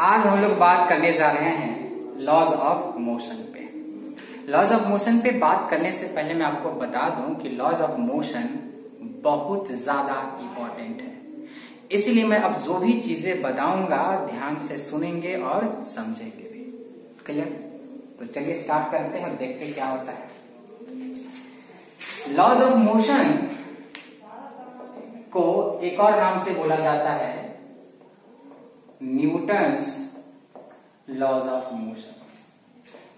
आज हम लोग बात करने जा रहे हैं लॉज ऑफ मोशन पे। लॉज ऑफ मोशन पे बात करने से पहले मैं आपको बता दूं कि लॉज ऑफ मोशन बहुत ज्यादा इंपॉर्टेंट है, इसलिए मैं अब जो भी चीजें बताऊंगा ध्यान से सुनेंगे और समझेंगे भी। क्लियर? तो चलिए स्टार्ट करते हैं और देखते हैं क्या होता है। लॉज ऑफ मोशन को एक और नाम से बोला जाता है न्यूटन्स लॉज ऑफ मोशन,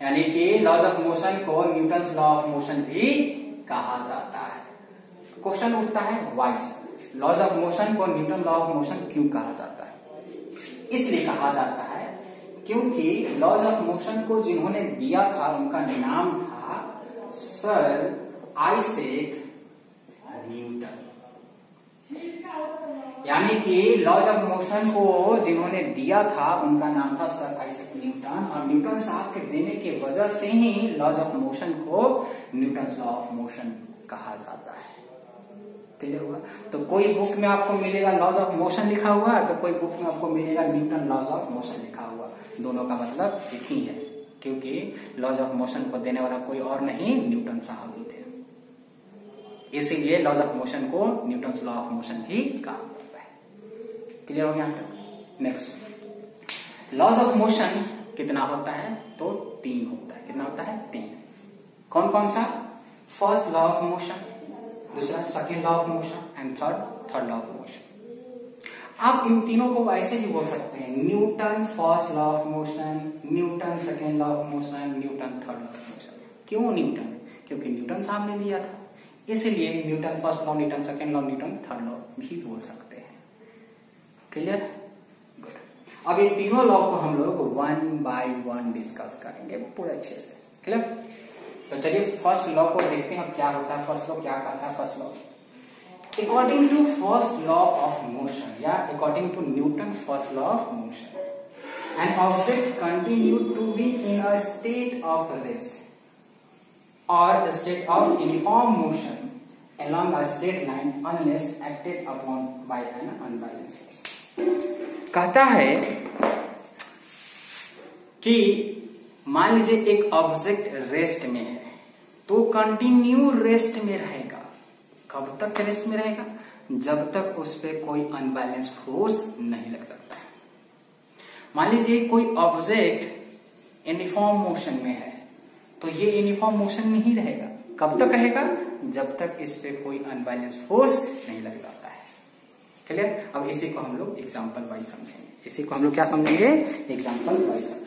यानी कि लॉज ऑफ मोशन को न्यूटन्स लॉ ऑफ मोशन भी कहा जाता है। क्वेश्चन उठता है वाइस लॉज ऑफ मोशन को न्यूटन लॉ ऑफ मोशन क्यों कहा जाता है? इसलिए कहा जाता है क्योंकि लॉज ऑफ मोशन को जिन्होंने दिया था उनका नाम था सर आइजैक न्यूटन। यानी कि लॉज ऑफ मोशन को जिन्होंने दिया था उनका नाम था सर आइजैक न्यूटन, और न्यूटन साहब के देने की वजह से ही लॉज ऑफ मोशन को न्यूटन्स लॉ ऑफ मोशन कहा जाता है। क्लियर हुआ? तो कोई बुक में आपको मिलेगा लॉज ऑफ मोशन लिखा हुआ, तो कोई बुक में आपको मिलेगा न्यूटन लॉज ऑफ मोशन लिखा हुआ। दोनों का मतलब एक ही है, क्योंकि लॉज ऑफ मोशन को देने वाला कोई और नहीं न्यूटन साहब ही थे। इसीलिए लॉज ऑफ मोशन को न्यूटन्स लॉ ऑफ मोशन भी कहा जाता है। क्लियर हो गया यहां तक? नेक्स्ट, लॉज ऑफ मोशन कितना होता है? तो 3 होता है। कितना होता है? 3। कौन कौन सा? फर्स्ट लॉ ऑफ मोशन, दूसरा second law of motion and third law of motion. आप इन तीनों को ऐसे भी बोल सकते हैं, Newton first law of motion, Newton second law of motion, Newton third law of motion. क्यों न्यूटन? क्योंकि न्यूटन साहब ने दिया था, इसलिए Newton first law, Newton second law, Newton third law भी बोल सकते हैं। क्लियर? गुड। अब ये तीनों लॉ को हम लोग 1 by 1 डिस्कस करेंगे पूरे अच्छे से। क्लियर? तो चलिए फर्स्ट लॉ को देखते हैं क्या होता है। फर्स्ट लॉ क्या कहता है? First law, according to first law of motion या according to Newton first law of motion, an object continue to be in a state of rest or a state of uniform motion along a straight line unless acted upon by an unbalanced force। कहता है कि मान लीजिए एक object rest में है तो continue rest में रहेगा। कब तक रेस्ट में रहेगा? जब तक उस पर कोई अनबैलेंस फोर्स नहीं लग सकता है। मान लीजिए कोई ऑब्जेक्ट यूनिफॉर्म मोशन में है तो ये यूनिफॉर्म मोशन में ही रहेगा। कब तक रहेगा? जब तक इस पे कोई अनबैलेंस फोर्स नहीं लग जाता है। क्लियर? अब इसी को हम लोग एग्जांपल वाइज समझेंगे। इसी को हम लोग क्या समझेंगे? एग्जांपल वाइज समझेंगे।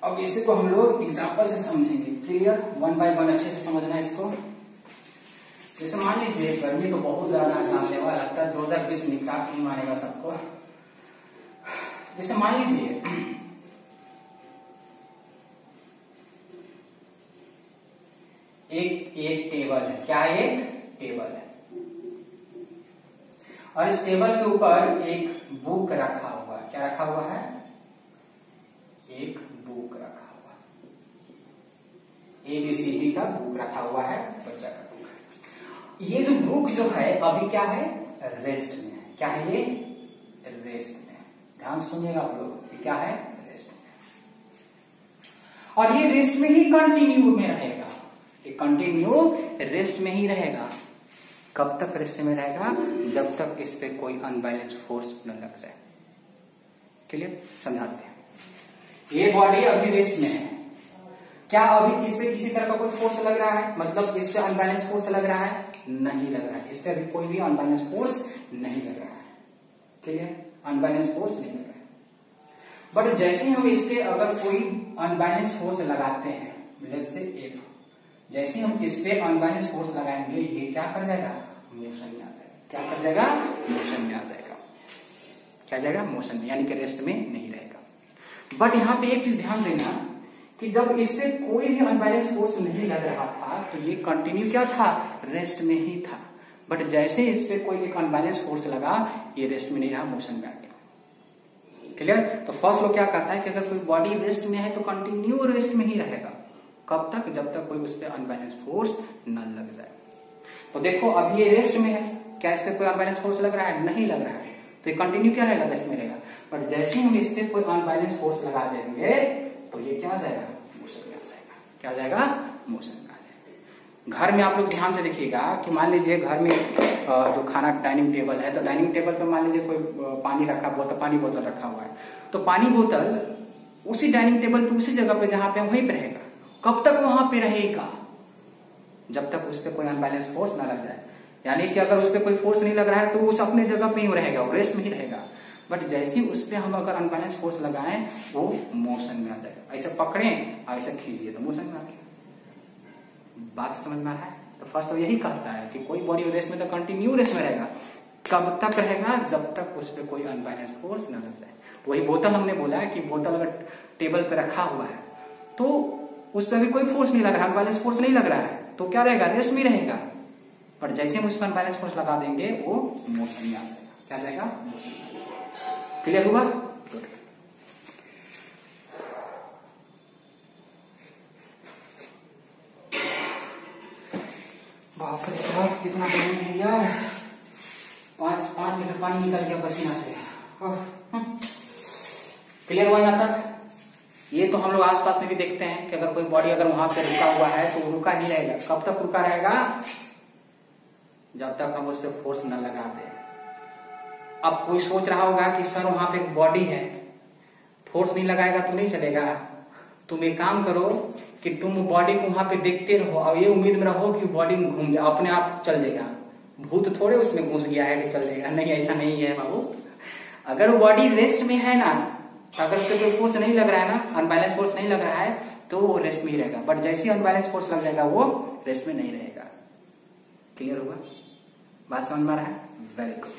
अब इसी को हम लोग एग्जांपल से समझेंगे। क्लियर? 1 by 1 अच्छे से समझना है इसको। जैसे मान लीजिए गर्मी तो बहुत ज्यादा है, जानलेवा लगता है, 2020 निकाह नहीं मानेगा सबको। जैसे मान लीजिए एक टेबल है। क्या है? एक टेबल है, और इस टेबल के ऊपर एक बुक रखा हुआ है। क्या रखा हुआ है? एक बुक रखा हुआ, ABCD का बुक रखा हुआ है, बच्चा का बुक। ये जो बुक जो है अभी क्या है? रेस्ट में है। क्या है ये? रेस्ट में। ध्यान सुनिएगा आप लोग, ये क्या है? रेस्ट में। और ये रेस्ट में ही कंटिन्यू में रहेगा। ये कंटिन्यू रेस्ट में ही रहेगा। कब तक रेस्ट में रहेगा? जब तक इस पे कोई अनबैलेंस फोर्स न लग जाए। क्लियर? समझाते हैं। ये बॉडी अभी रेस्ट में है, क्या अभी इस पे किसी तरह का कोई फोर्स लग रहा है? मतलब इस पे अनबैलेंस फोर्स लग रहा है? नहीं लग रहा है। इस पे अभी कोई भी अनबैलेंस फोर्स नहीं लग रहा है। क्लियर? अनबैलेंस फोर्स नहीं लग रहा है। बट जैसे हम इस पे अगर कोई अनबैलेंस फोर्स लगाते हैं, लेट्स से F, जैसे हम इस पे अनबैलेंस फोर्स लगाएंगे ये क्या कर जाएगा? मोशन में आ जाएगा। क्या कर जाएगा? मोशन में आ जाएगा। क्या जाएगा? मोशन में, यानी कि रेस्ट में नहीं रहेगा। बट यहाँ पे एक चीज ध्यान देना कि जब इस पे कोई भी अनबैलेंस फोर्स नहीं लग रहा था तो ये कंटिन्यू क्या था? रेस्ट में ही था। बट जैसे इस पे कोई एक अनबैलेंस फोर्स लगा, ये रेस्ट में नहीं रहा, मोशन में आ गया। क्लियर। तो फर्स्ट लॉ क्या कहता है कि अगर कोई बॉडी रेस्ट में है तो कंटिन्यू रेस्ट में ही रहेगा। कब तक? जब तक कोई उस पर अनबैलेंस फोर्स न लग जाए। तो देखो अब ये रेस्ट में है, क्या इस पर कोई अनबैलेंस फोर्स लग रहा है? नहीं लग रहा है, तो ये कंटिन्यू क्या रहेगा? रेस्ट में रहेगा। बट जैसे ही हम इस पे कोई अनबैलेंस फोर्स लगा देंगे तो ये क्या आ जाएगा? मोशन में आ जाएगा। क्या आ जाएगा? मोशन में आ जाएगा। घर में आप लोग ध्यान से देखिएगा कि मान लीजिए घर में जो खाना डाइनिंग टेबल है, तो डाइनिंग टेबल पर मान लीजिए कोई पानी रखा, पानी बोतल रखा हुआ है, तो पानी बोतल उसी डाइनिंग टेबल पे उसी जगह पे जहां पे वहीं पे रहेगा। कब तक वहां पे रहेगा? जब तक उस पर कोई अनबैलेंस फोर्स ना लग जाए। यानी कि अगर उस पर कोई फोर्स नहीं लग रहा है तो उस अपने जगह पे ही रहेगा, वो रेस्ट में ही रहेगा। बट जैसे ही उस पर हम अगर अनबैलेंस फोर्स लगाएं वो मोशन में आ जाएगा। ऐसे पकड़ें और ऐसे खींचिए तो मोशन में आ गया। बात समझ में आ रहा है? तो फर्स्ट तो यही कहता है कि कोई बॉडी रेस्ट में तो कंटिन्यू रेस्ट में रहेगा। कब तक रहेगा? जब तक उस पर कोई अनबैलेंस फोर्स न लग जाए। तो वही बोतल हमने बोला है कि बोतल अगर टेबल पे रखा हुआ है तो उस पर भी कोई फोर्स नहीं लग रहा, अनबैलेंस फोर्स नहीं लग रहा है, तो क्या रहेगा? रेस्ट में रहेगा। पर जैसे हम उस पर अनबैलेंस फोर्स लगा देंगे वो मोशन में आ जाएगा। क्या आ जाएगा? मोशन में। क्लियर हुआ? गुड। बाप रे बाप, कितना टाइम है यार। 5 लीटर पानी निकल गया पसीना से। क्लियर हुआ यहाँ तक? ये तो हम लोग आसपास में भी देखते हैं कि अगर कोई बॉडी अगर वहां पे रुका हुआ है तो रुका ही रहेगा। कब तक रुका रहेगा? जब तक हम उस पर फोर्स न लगा दे। अब कोई सोच रहा होगा कि सर वहां पे एक बॉडी है, फोर्स नहीं लगाएगा तो नहीं चलेगा। तुम एक काम करो कि तुम बॉडी को वहां पे देखते रहो और ये उम्मीद में रहो कि बॉडी में घूम जाए, अपने आप चल देगा। भूत थोड़े उसमें घुस गया है कि चल देगा। नहीं, ऐसा नहीं है बाबू। अगर वो बॉडी रेस्ट में है ना, अगर उसके कोई फोर्स नहीं लग रहा है ना, अनबैलेंस फोर्स नहीं लग रहा है, तो वो रेस्ट में ही रहेगा। बट जैसे ही अनबैलेंस फोर्स लग जाएगा वो रेस्ट में नहीं रहेगा। क्लियर होगा? बात समझ में आ रहा है? Very good.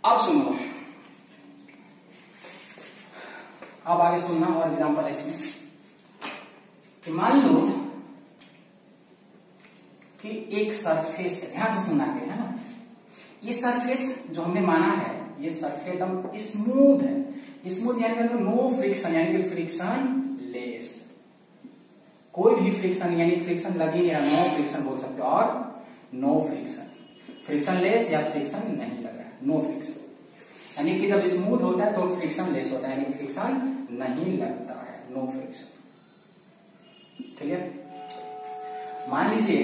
अब सुनो, अब आगे सुनना और एग्जांपल है इसमें कि मान लो कि एक सरफेस है, ध्यान से सुनना है ना। ये सरफेस जो हमने माना है, ये सरफेस एकदम स्मूथ है। स्मूथ यानी कि नो फ्रिक्शन, यानी कि फ्रिक्शन लेस। कोई भी फ्रिक्शन यानी फ्रिक्शन लगी या नो फ्रिक्शन बोल सकते हो, और नो फ्रिक्शन, फ्रिक्शन लेस या फ्रिक्शन नहीं लग रहा है, नो फ्रिक्शन। यानी कि जब स्मूथ होता है तो फ्रिक्शन लेस होता है, यानी फ्रिक्शन नहीं लगता है, नो फ्रिक्शन। ठीक है? मान लीजिए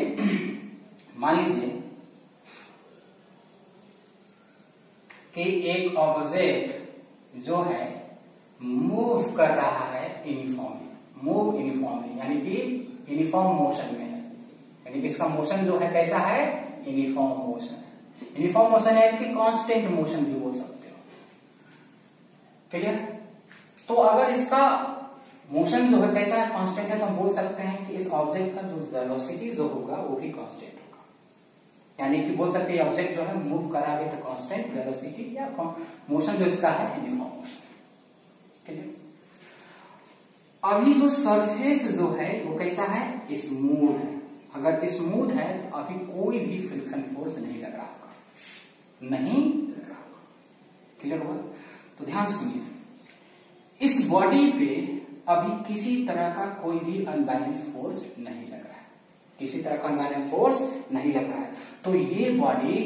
कि एक ऑब्जेक्ट जो है मूव कर रहा है यूनिफॉर्मली, मूव यूनिफॉर्मली यानी कि यूनिफॉर्म मोशन में है। यानी कि इसका मोशन जो है कैसा है? यूनिफॉर्म मोशन है। यूनिफॉर्म मोशन है कि कांस्टेंट मोशन भी बोल सकते हो। क्लियर? तो अगर इसका मोशन जो है कैसा है? कांस्टेंट है, तो हम बोल सकते हैं कि इस ऑब्जेक्ट का जो वेलोसिटी जो होगा वो भी कांस्टेंट होगा। यानी कि बोल सकते हैं ऑब्जेक्ट जो है मूव करागे तो कांस्टेंट वेलोसिटी या मोशन जो इसका है यूनिफॉर्म मोशन। ठीक है? अभी जो सरफेस जो है वो कैसा है? स्मूथ है। अगर स्मूथ है तो अभी कोई भी फ्रिक्शन फोर्स नहीं लग रहा होगा, नहीं लग रहा होगा। क्लियर हुआ? तो ध्यान से सुनिए, इस बॉडी पे अभी किसी तरह का कोई भी अनबैलेंस फोर्स नहीं लग रहा है, किसी तरह का अनबैलेंस फोर्स नहीं लग रहा है। तो ये बॉडी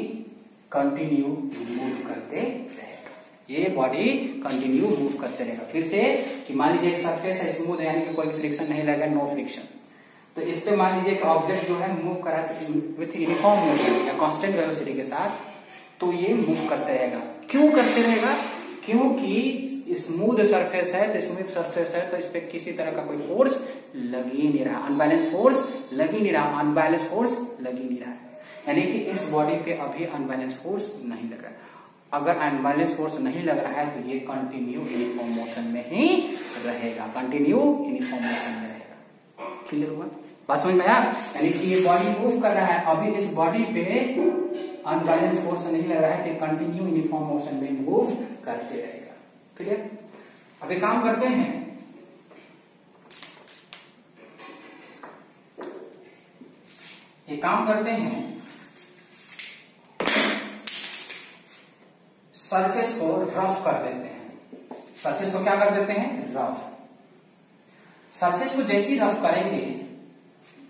कंटिन्यू मूव करते रहेगा, ये बॉडी कंटिन्यू मूव करते रहेगा। फिर से कि मान लीजिए एक सरफेस है, स्मूथ है, यानी कि कोई फ्रिक्शन नहीं लगा, नो फ्रिक्शन। तो इस पे मान लीजिए कि ऑब्जेक्ट जो है मूव करा विथ यूनिफॉर्म मोशन या कांस्टेंट वेलोसिटी के साथ, तो ये मूव करते रहेगा। क्यों करते रहेगा? क्योंकि स्मूथ सरफेस है, तो स्मूथ सरफेस है तो इस पे किसी तरह का कोई फोर्स लग ही नहीं रहा, अनबैलेंस फोर्स लग ही नहीं रहा, अनबैलेंस फोर्स लग ही नहीं रहा है। यानी कि इस बॉडी पे अभी अनबैलेंस फोर्स नहीं लग रहा है। अगर अनबैलेंस फोर्स नहीं लग रहा है तो ये कंटिन्यू यूनिफॉर्म मोशन में ही रहेगा, कंटिन्यू यूनिफॉर्म मोशन में रहेगा। क्लियर हुआ? बात समझ में आया? यानी कि ये बॉडी मूव कर रहा है, अभी इस बॉडी पे अनबैलेंस फोर्स नहीं लग रहा है, तो कंटिन्यू यूनिफॉर्म मोशन में मूव करते रहेगा। क्लियर? अभी काम करते हैं, ये काम करते हैं, सरफेस को रफ कर देते हैं। सरफेस को क्या कर देते हैं, रफ। सरफेस को जैसे ही रफ करेंगे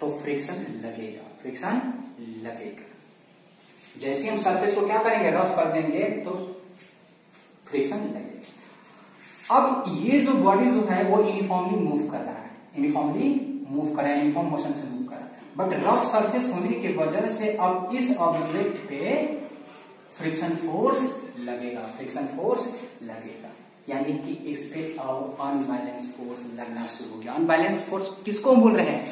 तो फ्रिक्शन लगेगा, फ्रिक्शन लगेगा। जैसे हम सरफेस को क्या करेंगे, रफ कर देंगे तो फ्रिक्शन लगेगा। अब ये जो बॉडी जो है वो यूनिफॉर्मली मूव कर रहा है, यूनिफॉर्मली मूव कर रहा है, यूनिफॉर्म मोशन से मूव कर रहा है, बट रफ सरफेस होने की वजह से अब इस ऑब्जेक्ट पे फ्रिक्शन फोर्स लगेगा, फ्रिक्शन फोर्स लगेगा, यानी कि इस पे अब अनबैलेंस फोर्स लगना शुरू हो गया। अनबैलेंस फोर्स किसको बोल रहे हैं,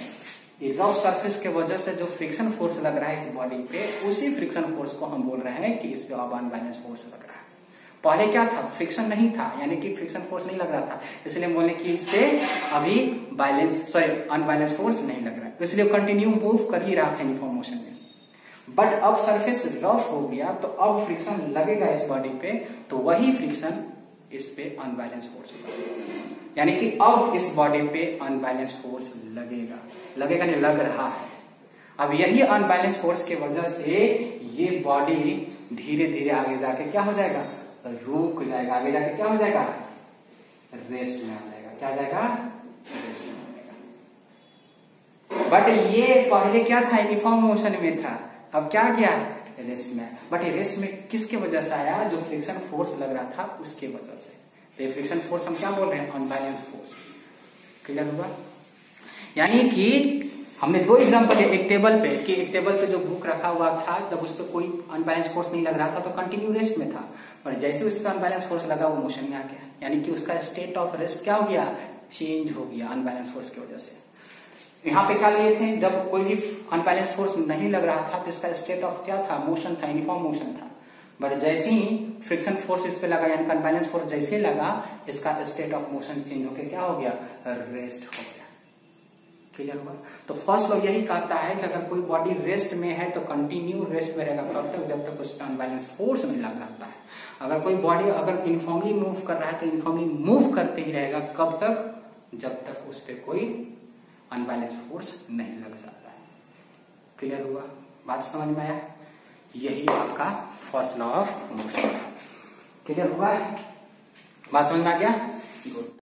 रफ सरफेस के वजह से जो फ्रिक्शन फोर्स लग रहा है इस बॉडी पे, उसी फ्रिक्शन फोर्स को हम बोल रहे हैं कि इस पे अब अनबैलेंस फोर्स लग रहा है। पहले क्या था, फ्रिक्शन नहीं था, यानी कि फ्रिक्शन फोर्स नहीं लग रहा था, इसलिए हम बोले कि इस पे अभी अनबैलेंस फोर्स नहीं लग रहा है, इसलिए कंटिन्यू मूव कर ही रहा था यूनिफॉर्म मोशन में। बट अब सरफेस रफ हो गया तो अब फ्रिक्शन लगेगा इस बॉडी पे, तो वही फ्रिक्शन इस पे अनबैलेंस फोर्स होगा, यानी कि अब इस बॉडी पे अनबैलेंस फोर्स लगेगा, लगेगा नहीं, लग रहा है। अब यही अनबैलेंस फोर्स की वजह से ये बॉडी धीरे धीरे आगे जाके क्या हो जाएगा, रुक जाएगा, आगे जाके क्या हो जाएगा, रेस्ट में आ जाएगा, क्या आ जाएगा, रेस्ट में आ जाएगा। बट ये पहले क्या था, यूनिफॉर्म मोशन में था, अब क्या किया, रेस्ट में। बट रेस्ट में किसके वजह से आया, जो फ्रिक्शन फोर्स लग रहा था उसके वजह से। तो फ्रिक्शन फोर्स हम क्या बोल रहे हैं, अनबैलेंस फोर्स। क्लियर हुआ, यानी कि हमने दो एग्जांपल है, एक टेबल पे कि एक टेबल पे जो बुक रखा हुआ था तब उस पर कोई अनबैलेंस फोर्स नहीं लग रहा था तो कंटिन्यू रेस्ट में था, पर जैसे उस पर अनबैलेंस फोर्स लगा वो मोशन में आ गया, यानी कि उसका स्टेट ऑफ रेस्ट क्या हो गया, चेंज हो गया अनबैलेंस फोर्स की वजह से। यहाँ पे क्या लिए थे, जब कोई भी अनबैलेंस फोर्स नहीं लग रहा था तो इसका स्टेट ऑफ क्या था, मोशन था, यूनिफॉर्म मोशन था। बट जैसे ही फ्रिक्शन फोर्स इस पे लगा, यानी अनबैलेंस फोर्स जैसे ही लगा, इसका स्टेट ऑफ मोशन चेंज होकर क्या हो गया, रेस्ट हो गया। क्लियर हुआ। तो फर्स्ट लॉ यही कहता है कि अगर कोई बॉडी रेस्ट में है तो कंटिन्यू रेस्ट में रहेगा कब तक, जब तक उस पर अनबैलेंस फोर्स नहीं लग जाता है। अगर कोई बॉडी अगर यूनिफॉर्मली मूव कर रहा है तो यूनिफॉर्मली मूव करते ही रहेगा, कब तक, जब तक उस पर कोई अनबैलेंस फोर्स नहीं लग जाता है। क्लियर हुआ, बात समझ में आया, यही आपका first law of motion. Clear हुआ, बात समझ में आ गया, गुड।